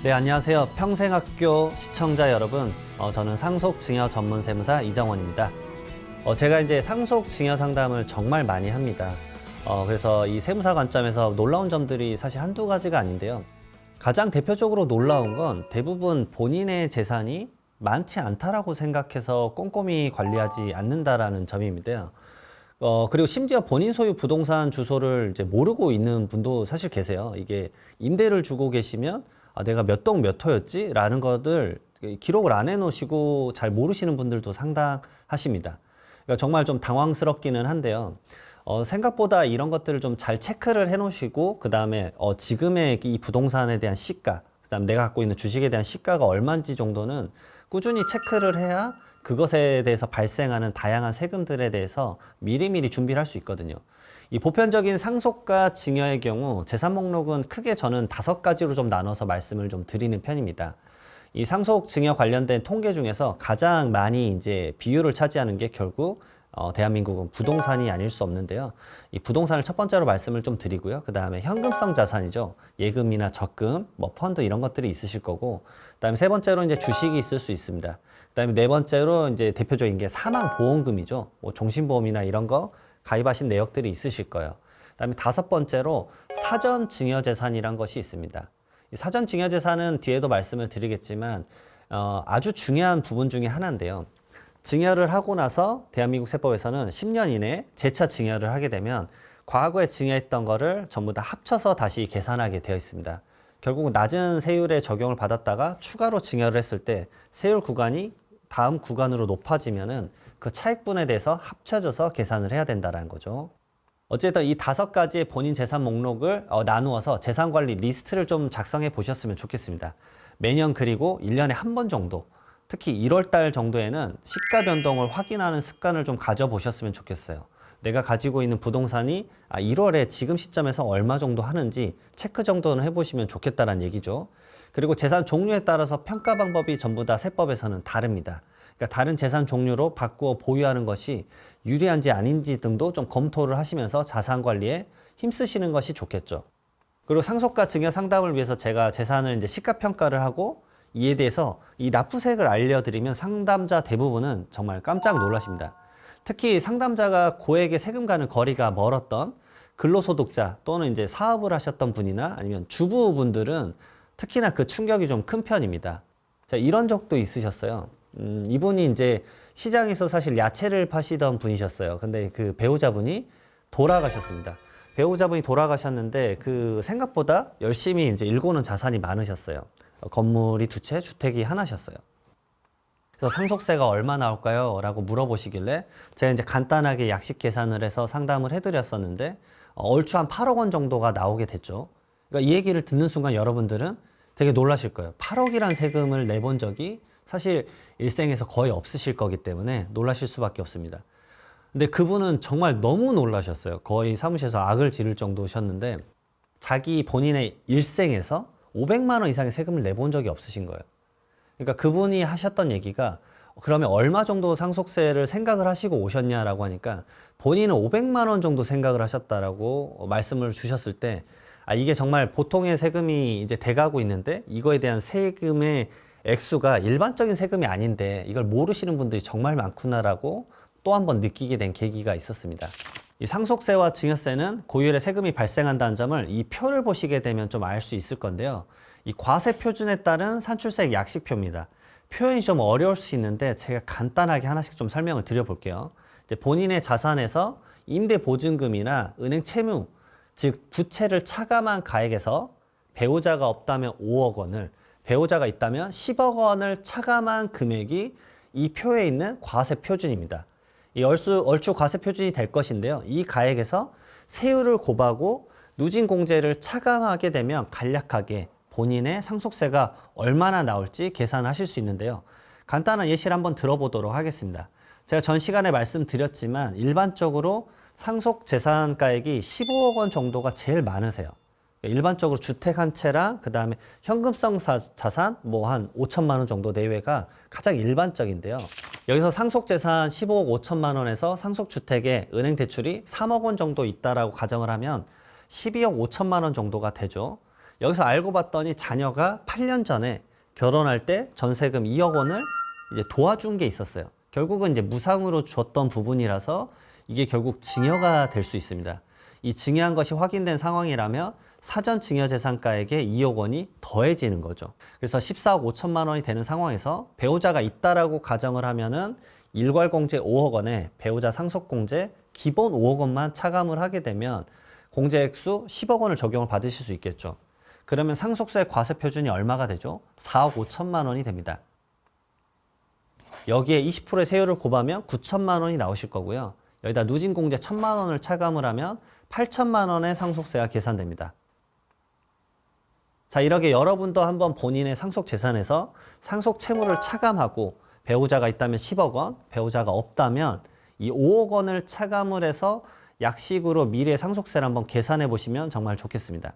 네, 안녕하세요. 평생학교 시청자 여러분. 저는 상속증여 전문세무사 이정원입니다. 제가 이제 상속증여 상담을 정말 많이 합니다. 그래서 이 세무사 관점에서 놀라운 점들이 사실 한두 가지가 아닌데요. 가장 대표적으로 놀라운 건 대부분 본인의 재산이 많지 않다라고 생각해서 꼼꼼히 관리하지 않는다라는 점입니다. 그리고 심지어 본인 소유 부동산 주소를 이제 모르고 있는 분도 사실 계세요. 이게 임대를 주고 계시면 내가 몇 동 몇 호였지? 라는 것들 기록을 안 해놓으시고 잘 모르시는 분들도 상당하십니다. 그러니까 정말 좀 당황스럽기는 한데요. 생각보다 이런 것들을 좀 잘 체크를 해놓으시고, 그 다음에 지금의 이 부동산에 대한 시가, 그 다음 내가 갖고 있는 주식에 대한 시가가 얼마인지 정도는 꾸준히 체크를 해야 그것에 대해서 발생하는 다양한 세금들에 대해서 미리미리 준비를 할 수 있거든요. 이 보편적인 상속과 증여의 경우 재산 목록은 크게 저는 5가지로 좀 나눠서 말씀을 좀 드리는 편입니다. 이 상속 증여 관련된 통계 중에서 가장 많이 이제 비율을 차지하는 게 결국 대한민국은 부동산이 아닐 수 없는데요. 이 부동산을 첫 번째로 말씀을 좀 드리고요. 그 다음에 현금성 자산이죠. 예금이나 적금, 뭐 펀드 이런 것들이 있으실 거고, 그 다음에 세 번째로 이제 주식이 있을 수 있습니다. 그 다음에 네 번째로 이제 대표적인 게 사망보험금이죠. 뭐 종신보험이나 이런 거 가입하신 내역들이 있으실 거예요. 그다음에 5번째로 사전증여재산이란 것이 있습니다. 이 사전증여재산은 뒤에도 말씀을 드리겠지만 아주 중요한 부분 중에 하나인데요. 증여를 하고 나서 대한민국 세법에서는 10년 이내에 재차 증여를 하게 되면 과거에 증여했던 거를 전부 다 합쳐서 다시 계산하게 되어 있습니다. 결국 낮은 세율에 적용을 받았다가 추가로 증여를 했을 때 세율 구간이 다음 구간으로 높아지면은 그 차익분에 대해서 합쳐져서 계산을 해야 된다는 거죠. 어쨌든 이 5가지의 본인 재산 목록을 나누어서 재산관리 리스트를 좀 작성해 보셨으면 좋겠습니다. 매년 그리고 1년에 한 번 정도, 특히 1월 달 정도에는 시가 변동을 확인하는 습관을 좀 가져보셨으면 좋겠어요. 내가 가지고 있는 부동산이 1월에 지금 시점에서 얼마 정도 하는지 체크 정도는 해보시면 좋겠다는 얘기죠. 그리고 재산 종류에 따라서 평가 방법이 전부 다 세법에서는 다릅니다. 그러니까 다른 재산 종류로 바꾸어 보유하는 것이 유리한지 아닌지 등도 좀 검토를 하시면서 자산 관리에 힘쓰시는 것이 좋겠죠. 그리고 상속과 증여 상담을 위해서 제가 재산을 이제 시가 평가를 하고 이에 대해서 이 납부세액을 알려드리면 상담자 대부분은 정말 깜짝 놀라십니다. 특히 상담자가 고액의 세금과는 거리가 멀었던 근로소득자 또는 이제 사업을 하셨던 분이나 아니면 주부분들은 특히나 그 충격이 좀 큰 편입니다. 자, 이런 적도 있으셨어요. 이분이 이제 시장에서 사실 야채를 파시던 분이셨어요. 근데 그 배우자분이 돌아가셨습니다. 배우자분이 돌아가셨는데 그 생각보다 열심히 이제 일구는 자산이 많으셨어요. 건물이 2채, 주택이 하나셨어요. 그래서 상속세가 얼마 나올까요? 라고 물어보시길래 제가 이제 간단하게 약식 계산을 해서 상담을 해드렸었는데 얼추 한 8억 원 정도가 나오게 됐죠. 그러니까 이 얘기를 듣는 순간 여러분들은 되게 놀라실 거예요. 8억이란 세금을 내본 적이 사실 일생에서 거의 없으실 거기 때문에 놀라실 수밖에 없습니다. 근데 그분은 정말 너무 놀라셨어요. 거의 사무실에서 악을 지를 정도셨는데 자기 본인의 일생에서 500만 원 이상의 세금을 내본 적이 없으신 거예요. 그러니까 그분이 하셨던 얘기가 그러면 얼마 정도 상속세를 생각을 하시고 오셨냐라고 하니까 본인은 500만 원 정도 생각을 하셨다라고 말씀을 주셨을 때 이게 정말 보통의 세금이 이제 돼가고 있는데 이거에 대한 세금의 액수가 일반적인 세금이 아닌데 이걸 모르시는 분들이 정말 많구나라고 또 한 번 느끼게 된 계기가 있었습니다. 이 상속세와 증여세는 고유율의 세금이 발생한다는 점을 이 표를 보시게 되면 좀 알 수 있을 건데요. 이 과세 표준에 따른 산출세액 약식표입니다. 표현이 좀 어려울 수 있는데 제가 간단하게 하나씩 좀 설명을 드려볼게요. 이제 본인의 자산에서 임대보증금이나 은행 채무, 즉 부채를 차감한 가액에서 배우자가 없다면 5억 원을, 배우자가 있다면 10억 원을 차감한 금액이 이 표에 있는 과세 표준입니다. 이 얼추 과세 표준이 될 것인데요. 이 가액에서 세율을 곱하고 누진 공제를 차감하게 되면 간략하게 본인의 상속세가 얼마나 나올지 계산하실 수 있는데요. 간단한 예시를 한번 들어보도록 하겠습니다. 제가 전 시간에 말씀드렸지만 일반적으로 상속 재산가액이 15억 원 정도가 제일 많으세요. 일반적으로 주택 한 채랑 그 다음에 현금성 자산 뭐 한 5천만 원 정도 내외가 가장 일반적인데요. 여기서 상속재산 15억 5천만 원에서 상속주택에 은행 대출이 3억 원 정도 있다라고 가정을 하면 12억 5천만 원 정도가 되죠. 여기서 알고 봤더니 자녀가 8년 전에 결혼할 때 전세금 2억 원을 이제 도와준 게 있었어요. 결국은 이제 무상으로 줬던 부분이라서 이게 결국 증여가 될 수 있습니다. 이 증여한 것이 확인된 상황이라면 사전 증여재산가액에 2억 원이 더해지는 거죠. 그래서 14억 5천만 원이 되는 상황에서 배우자가 있다라고 가정을 하면은 일괄공제 5억 원에 배우자 상속공제 기본 5억 원만 차감을 하게 되면 공제액수 10억 원을 적용을 받으실 수 있겠죠. 그러면 상속세 과세표준이 얼마가 되죠? 4억 5천만 원이 됩니다. 여기에 20%의 세율을 곱하면 9천만 원이 나오실 거고요. 여기다 누진공제 1천만 원을 차감을 하면 8천만 원의 상속세가 계산됩니다. 자, 이렇게 여러분도 한번 본인의 상속 재산에서 상속 채무를 차감하고 배우자가 있다면 10억 원, 배우자가 없다면 이 5억 원을 차감을 해서 약식으로 미래 상속세를 한번 계산해 보시면 정말 좋겠습니다.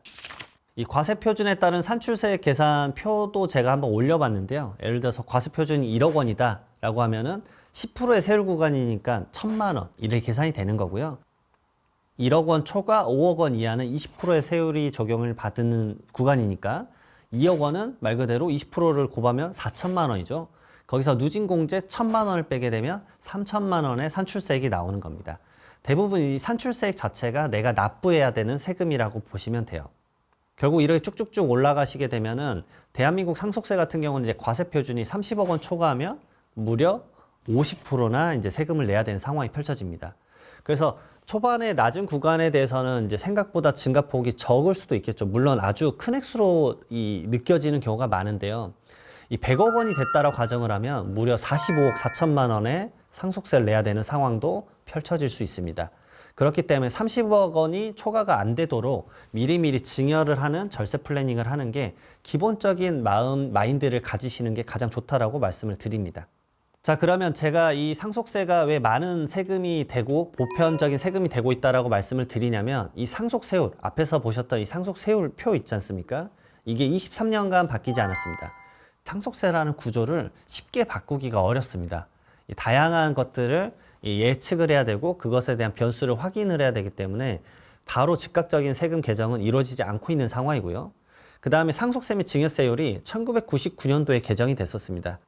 이 과세표준에 따른 산출세 계산표도 제가 한번 올려봤는데요. 예를 들어서 과세표준이 1억 원이다 라고 하면은 10%의 세율 구간이니까 1천만 원 이렇게 계산이 되는 거고요. 1억 원 초과 5억 원 이하는 20%의 세율이 적용을 받는 구간이니까 2억 원은 말 그대로 20%를 곱하면 4천만 원이죠. 거기서 누진공제 1천만 원을 빼게 되면 3천만 원의 산출세액이 나오는 겁니다. 대부분 이 산출세액 자체가 내가 납부해야 되는 세금이라고 보시면 돼요. 결국 이렇게 쭉쭉쭉 올라가시게 되면은 대한민국 상속세 같은 경우는 이제 과세 표준이 30억 원 초과하면 무려 50%나 이제 세금을 내야 되는 상황이 펼쳐집니다. 그래서 초반에 낮은 구간에 대해서는 이제 생각보다 증가폭이 적을 수도 있겠죠. 물론 아주 큰 액수로 느껴지는 경우가 많은데요. 이 100억 원이 됐다라고 가정을 하면 무려 45억 4천만 원의 상속세를 내야 되는 상황도 펼쳐질 수 있습니다. 그렇기 때문에 30억 원이 초과가 안 되도록 미리미리 증여를 하는 절세 플래닝을 하는 게 기본적인 마인드를 가지시는 게 가장 좋다라고 말씀을 드립니다. 자, 그러면 제가 이 상속세가 왜 많은 세금이 되고 보편적인 세금이 되고 있다라고 말씀을 드리냐면 이 상속세율, 앞에서 보셨던 이 상속세율 표 있지 않습니까? 이게 23년간 바뀌지 않았습니다. 상속세라는 구조를 쉽게 바꾸기가 어렵습니다. 이 다양한 것들을 예측을 해야 되고 그것에 대한 변수를 확인을 해야 되기 때문에 바로 즉각적인 세금 개정은 이루어지지 않고 있는 상황이고요. 그 다음에 상속세 및 증여세율이 1999년도에 개정이 됐었습니다.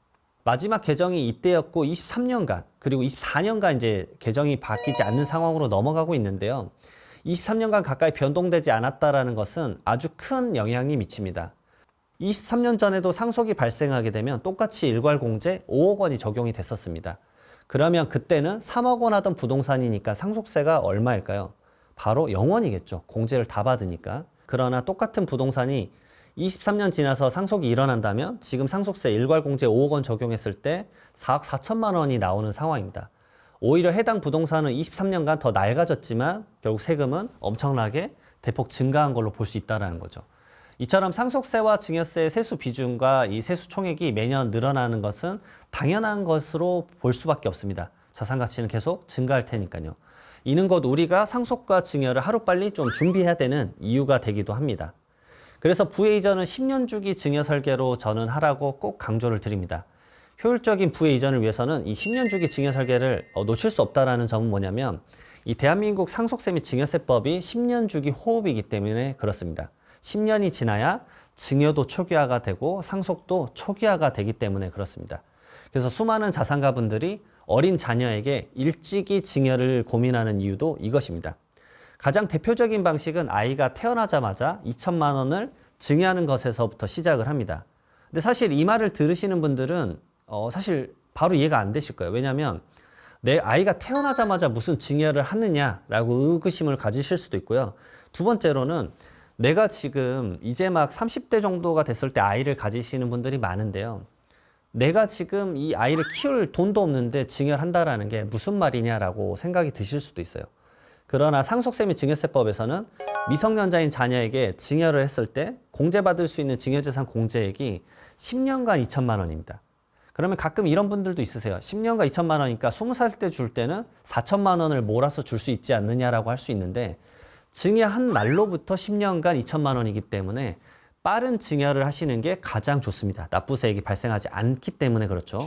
마지막 개정이 이때였고 23년간 그리고 24년간 이제 개정이 바뀌지 않는 상황으로 넘어가고 있는데요. 23년간 가까이 변동되지 않았다라는 것은 아주 큰 영향이 미칩니다. 23년 전에도 상속이 발생하게 되면 똑같이 일괄공제 5억 원이 적용이 됐었습니다. 그러면 그때는 3억 원 하던 부동산이니까 상속세가 얼마일까요? 바로 0원이겠죠. 공제를 다 받으니까. 그러나 똑같은 부동산이 23년 지나서 상속이 일어난다면 지금 상속세 일괄공제 5억 원 적용했을 때 4억 4천만 원이 나오는 상황입니다. 오히려 해당 부동산은 23년간 더 낡아졌지만 결국 세금은 엄청나게 대폭 증가한 걸로 볼 수 있다는 거죠. 이처럼 상속세와 증여세의 세수 비중과 이 세수 총액이 매년 늘어나는 것은 당연한 것으로 볼 수밖에 없습니다. 자산 가치는 계속 증가할 테니까요. 이는 곧 우리가 상속과 증여를 하루빨리 좀 준비해야 되는 이유가 되기도 합니다. 그래서 부의 이전은 10년 주기 증여 설계로 저는 하라고 꼭 강조를 드립니다. 효율적인 부의 이전을 위해서는 이 10년 주기 증여 설계를 놓칠 수 없다는 점은 뭐냐면 이 대한민국 상속세 및 증여세법이 10년 주기 호흡이기 때문에 그렇습니다. 10년이 지나야 증여도 초기화가 되고 상속도 초기화가 되기 때문에 그렇습니다. 그래서 수많은 자산가분들이 어린 자녀에게 일찍이 증여를 고민하는 이유도 이것입니다. 가장 대표적인 방식은 아이가 태어나자마자 2천만 원을 증여하는 것에서부터 시작을 합니다. 근데 사실 이 말을 들으시는 분들은 사실 바로 이해가 안 되실 거예요. 왜냐하면 내 아이가 태어나자마자 무슨 증여를 하느냐라고 의구심을 가지실 수도 있고요. 두 번째로는 내가 지금 이제 막 30대 정도가 됐을 때 아이를 가지시는 분들이 많은데요. 내가 지금 이 아이를 키울 돈도 없는데 증여를 한다라는 게 무슨 말이냐라고 생각이 드실 수도 있어요. 그러나 상속세 및 증여세법에서는 미성년자인 자녀에게 증여를 했을 때 공제받을 수 있는 증여재산 공제액이 10년간 2천만 원입니다. 그러면 가끔 이런 분들도 있으세요. 10년간 2천만 원이니까 20살 때 줄 때는 4천만 원을 몰아서 줄 수 있지 않느냐라고 할 수 있는데 증여한 날로부터 10년간 2천만 원이기 때문에 빠른 증여를 하시는 게 가장 좋습니다. 납부세액이 발생하지 않기 때문에 그렇죠.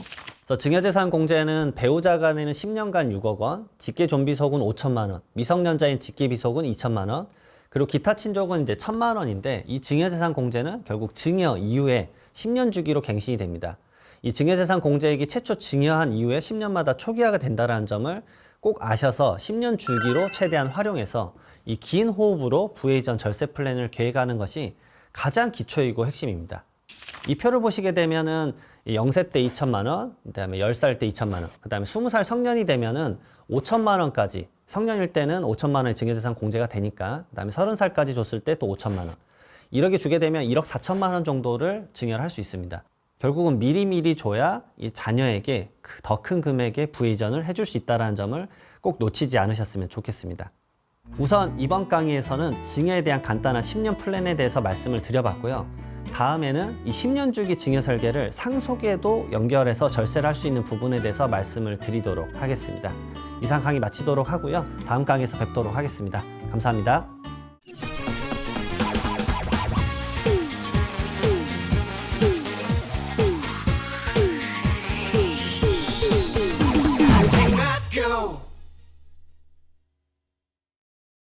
그래서 증여재산 공제는 배우자가 내는 10년간 6억 원, 직계존비속은 5천만 원, 미성년자인 직계비속은 2천만 원, 그리고 기타 친족은 이제 1,000만 원인데 이 증여재산 공제는 결국 증여 이후에 10년 주기로 갱신이 됩니다. 이 증여재산 공제액이 최초 증여한 이후에 10년마다 초기화가 된다는 점을 꼭 아셔서 10년 주기로 최대한 활용해서 이 긴 호흡으로 부의 이전 절세 플랜을 계획하는 것이 가장 기초이고 핵심입니다. 이 표를 보시게 되면은 0세 때 2천만 원, 그다음에 10살 때 2천만 원, 그다음에 20살 성년이 되면은 5천만 원까지, 성년일 때는 5천만 원의 증여재산 공제가 되니까, 그다음에 30살까지 줬을 때 또 5천만 원. 이렇게 주게 되면 1억 4천만 원 정도를 증여를 할 수 있습니다. 결국은 미리미리 줘야 이 자녀에게 더 큰 금액의 부의 이전을 해줄 수 있다는 점을 꼭 놓치지 않으셨으면 좋겠습니다. 우선 이번 강의에서는 증여에 대한 간단한 10년 플랜에 대해서 말씀을 드려봤고요. 다음에는 이 10년 주기 증여 설계를 상속에도 연결해서 절세를 할 수 있는 부분에 대해서 말씀을 드리도록 하겠습니다. 이상 강의 마치도록 하고요. 다음 강의에서 뵙도록 하겠습니다. 감사합니다. Go!